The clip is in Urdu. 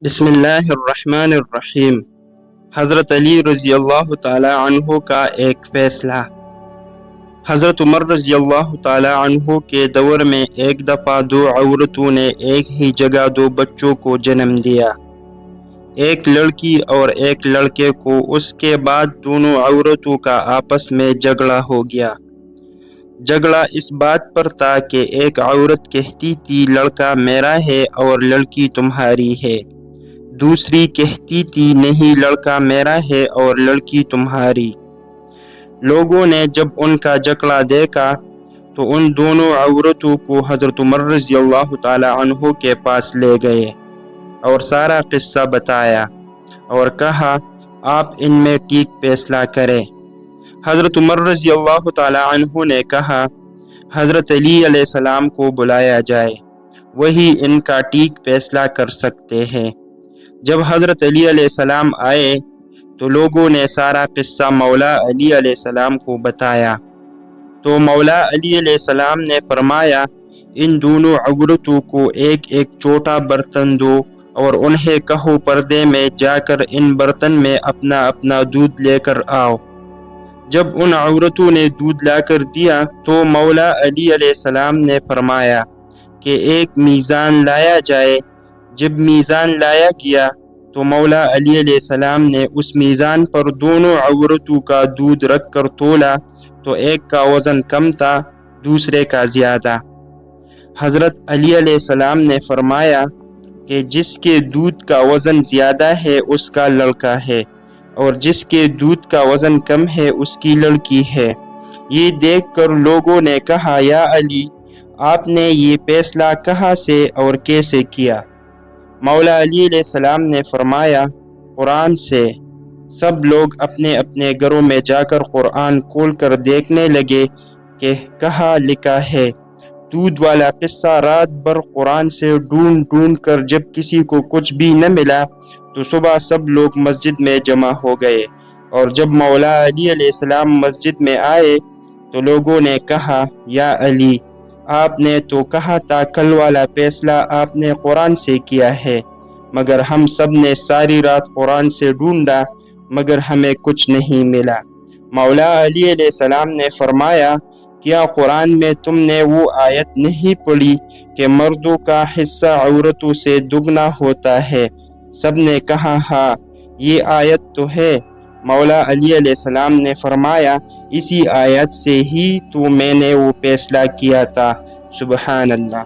بسم اللہ الرحمن الرحیم۔ حضرت علی رضی اللہ تعالی عنہ کا ایک فیصلہ۔ حضرت عمر رضی اللہ تعالی عنہ کے دور میں ایک دفعہ دو عورتوں نے ایک ہی جگہ دو بچوں کو جنم دیا، ایک لڑکی اور ایک لڑکے کو۔ اس کے بعد دونوں عورتوں کا آپس میں جھگڑا ہو گیا۔ جھگڑا اس بات پر تھا کہ ایک عورت کہتی تھی لڑکا میرا ہے اور لڑکی تمہاری ہے، دوسری کہتی تھی نہیں لڑکا میرا ہے اور لڑکی تمہاری۔ لوگوں نے جب ان کا جھگڑا دیکھا تو ان دونوں عورتوں کو حضرت عمر رضی اللہ تعالی عنہ کے پاس لے گئے اور سارا قصہ بتایا اور کہا آپ ان میں ٹھیک فیصلہ کریں۔ حضرت عمر رضی اللہ تعالی عنہ نے کہا حضرت علی علیہ السلام کو بلایا جائے، وہی ان کا ٹھیک فیصلہ کر سکتے ہیں۔ جب حضرت علی علیہ السلام آئے تو لوگوں نے سارا قصہ مولا علی علیہ السلام کو بتایا، تو مولا علی علیہ السلام نے فرمایا ان دونوں عورتوں کو ایک ایک چھوٹا برتن دو اور انہیں کہو پردے میں جا کر ان برتن میں اپنا اپنا دودھ لے کر آؤ۔ جب ان عورتوں نے دودھ لا کر دیا تو مولا علی علیہ السلام نے فرمایا کہ ایک میزان لایا جائے۔ جب میزان لایا گیا تو مولا علی علیہ السلام نے اس میزان پر دونوں عورتوں کا دودھ رکھ کر تولا تو ایک کا وزن کم تھا، دوسرے کا زیادہ۔ حضرت علی علیہ السلام نے فرمایا کہ جس کے دودھ کا وزن زیادہ ہے اس کا لڑکا ہے اور جس کے دودھ کا وزن کم ہے اس کی لڑکی ہے۔ یہ دیکھ کر لوگوں نے کہا یا علی، آپ نے یہ فیصلہ کہاں سے اور کیسے کیا؟ مولا علی علیہ السلام نے فرمایا قرآن سے۔ سب لوگ اپنے اپنے گھروں میں جا کر قرآن کھول کر دیکھنے لگے کہ کہاں لکھا ہے۔ دودھ والا قصہ رات بھر قرآن سے ڈھونڈ ڈھونڈ کر جب کسی کو کچھ بھی نہ ملا تو صبح سب لوگ مسجد میں جمع ہو گئے، اور جب مولا علی علیہ السلام مسجد میں آئے تو لوگوں نے کہا یا علی، آپ نے تو کہا تھا کل والا فیصلہ آپ نے قرآن سے کیا ہے، مگر ہم سب نے ساری رات قرآن سے ڈھونڈا مگر ہمیں کچھ نہیں ملا۔ مولا علی علیہ السلام نے فرمایا کیا قرآن میں تم نے وہ آیت نہیں پڑھی کہ مردوں کا حصہ عورتوں سے دگنا ہوتا ہے؟ سب نے کہا ہاں یہ آیت تو ہے۔ مولا علی علیہ السلام نے فرمایا اسی آیت سے ہی تو میں نے وہ فیصلہ کیا تھا۔ سبحان اللہ۔